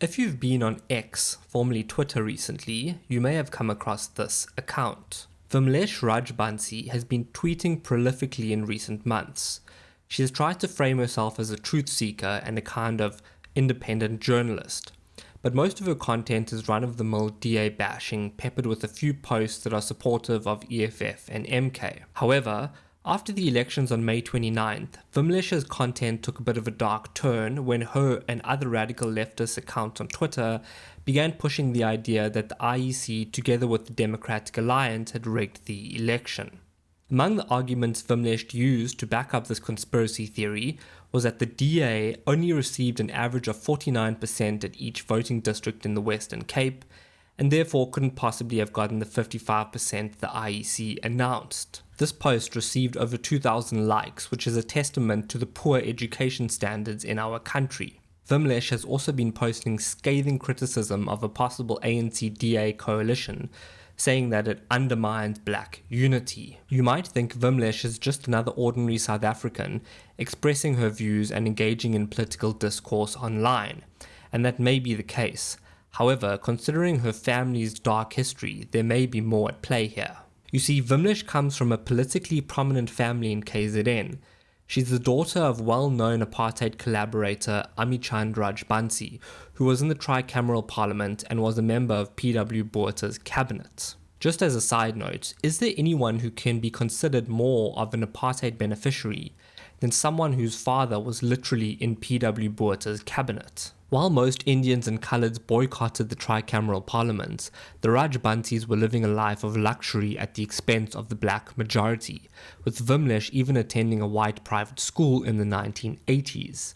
If you've been on X, formerly Twitter recently, you may have come across this account. Vimlesh Rajbansi has been tweeting prolifically in recent months. She has tried to frame herself as a truth seeker and a kind of independent journalist. But most of her content is run-of-the-mill DA bashing, peppered with a few posts that are supportive of EFF and MK. However, after the elections on May 29th, Vimlesh's content took a bit of a dark turn when her and other radical leftist accounts on Twitter began pushing the idea that the IEC, together with the Democratic Alliance, had rigged the election. Among the arguments Vimlesh used to back up this conspiracy theory was that the DA only received an average of 49% at each voting district in the Western Cape, and therefore couldn't possibly have gotten the 55% the IEC announced. This post received over 2,000 likes, which is a testament to the poor education standards in our country. Vimlesh has also been posting scathing criticism of a possible ANC-DA coalition, saying that it undermines black unity. You might think Vimlesh is just another ordinary South African expressing her views and engaging in political discourse online, and that may be the case. However, considering her family's dark history, there may be more at play here. You see, Vimlesh comes from a politically prominent family in KZN. She's the daughter of well-known apartheid collaborator Amichand Rajbansi, who was in the tricameral parliament and was a member of P.W. Botha's cabinet. Just as a side note, is there anyone who can be considered more of an apartheid beneficiary than someone whose father was literally in P.W. Botha's cabinet? While most Indians and coloureds boycotted the tricameral parliament, the Rajbansis were living a life of luxury at the expense of the black majority, with Vimlesh even attending a white private school in the 1980s.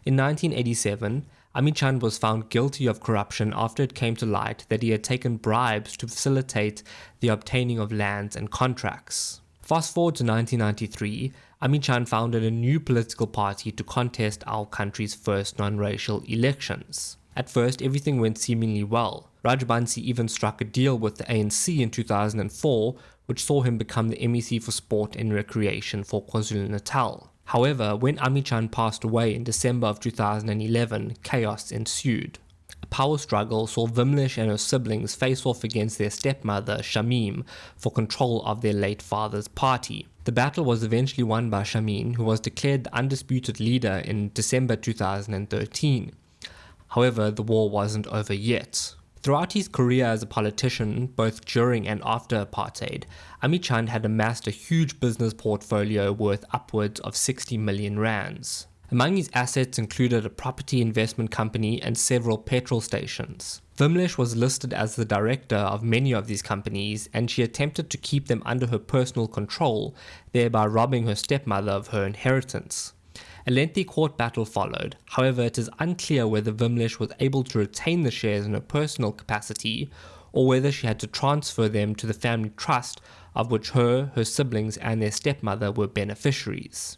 In 1987, Amichand was found guilty of corruption after it came to light that he had taken bribes to facilitate the obtaining of lands and contracts. Fast forward to 1993, Amichand founded a new political party to contest our country's first non-racial elections. At first, everything went seemingly well. Rajbansi even struck a deal with the ANC in 2004, which saw him become the MEC for Sport and Recreation for KwaZulu-Natal. However, when Amichand passed away in December of 2011, chaos ensued. A power struggle saw Vimlesh and her siblings face off against their stepmother, Shamim, for control of their late father's party. The battle was eventually won by Shamim, who was declared the undisputed leader in December 2013. However, the war wasn't over yet. Throughout his career as a politician, both during and after apartheid, Amichand had amassed a huge business portfolio worth upwards of 60 million rands. Among his assets included a property investment company and several petrol stations. Vimlesh was listed as the director of many of these companies, and she attempted to keep them under her personal control, thereby robbing her stepmother of her inheritance. A lengthy court battle followed. However, it is unclear whether Vimlesh was able to retain the shares in her personal capacity, or whether she had to transfer them to the family trust, of which her siblings and their stepmother were beneficiaries.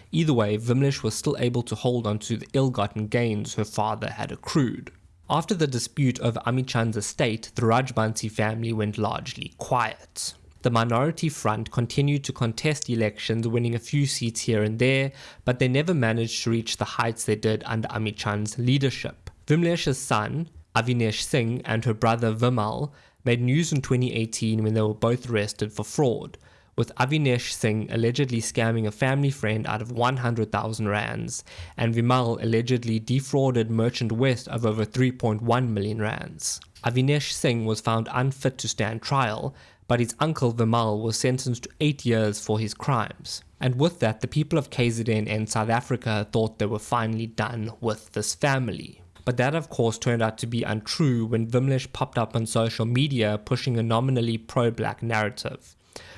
Either way, Vimlesh was still able to hold on to the ill-gotten gains her father had accrued. After the dispute over Amichand's estate, the Rajbansi family went largely quiet. The minority front continued to contest elections, winning a few seats here and there, but they never managed to reach the heights they did under Amichand's leadership. Vimlesh's son, Avinesh Singh, and her brother Vimal made news in 2018 when they were both arrested for fraud, with Avinesh Singh allegedly scamming a family friend out of 100,000 rands, and Vimal allegedly defrauded Merchant West of over 3.1 million rands. Avinesh Singh was found unfit to stand trial, but his uncle Vimal was sentenced to 8 years for his crimes. And with that, the people of KZN and South Africa thought they were finally done with this family. But that of course turned out to be untrue when Vimlesh popped up on social media pushing a nominally pro-black narrative,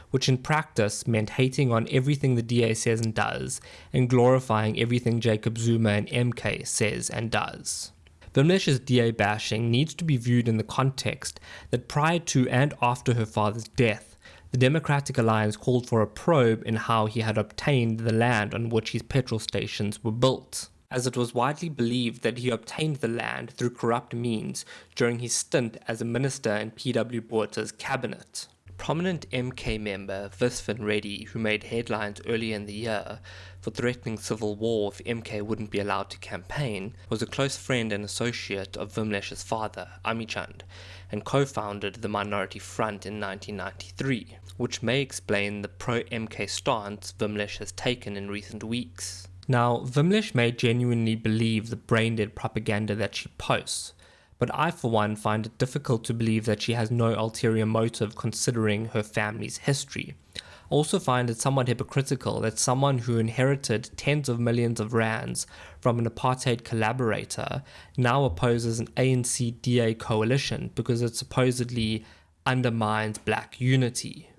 which in practice meant hating on everything the DA says and does, and glorifying everything Jacob Zuma and MK says and does. Vimlesh's DA bashing needs to be viewed in the context that prior to and after her father's death, the Democratic Alliance called for a probe in how he had obtained the land on which his petrol stations were built, as it was widely believed that he obtained the land through corrupt means during his stint as a minister in P.W. Botha's cabinet. Prominent MK member Viswan Reddy, who made headlines earlier in the year for threatening civil war if MK wouldn't be allowed to campaign, was a close friend and associate of Vimlesh's father, Amichand, and co-founded the Minority Front in 1993, which may explain the pro-MK stance Vimlesh has taken in recent weeks. Now, Vimlesh may genuinely believe the brain-dead propaganda that she posts, but I for one find it difficult to believe that she has no ulterior motive considering her family's history. I also find it somewhat hypocritical that someone who inherited tens of millions of rands from an apartheid collaborator now opposes an ANC-DA coalition because it supposedly undermines black unity.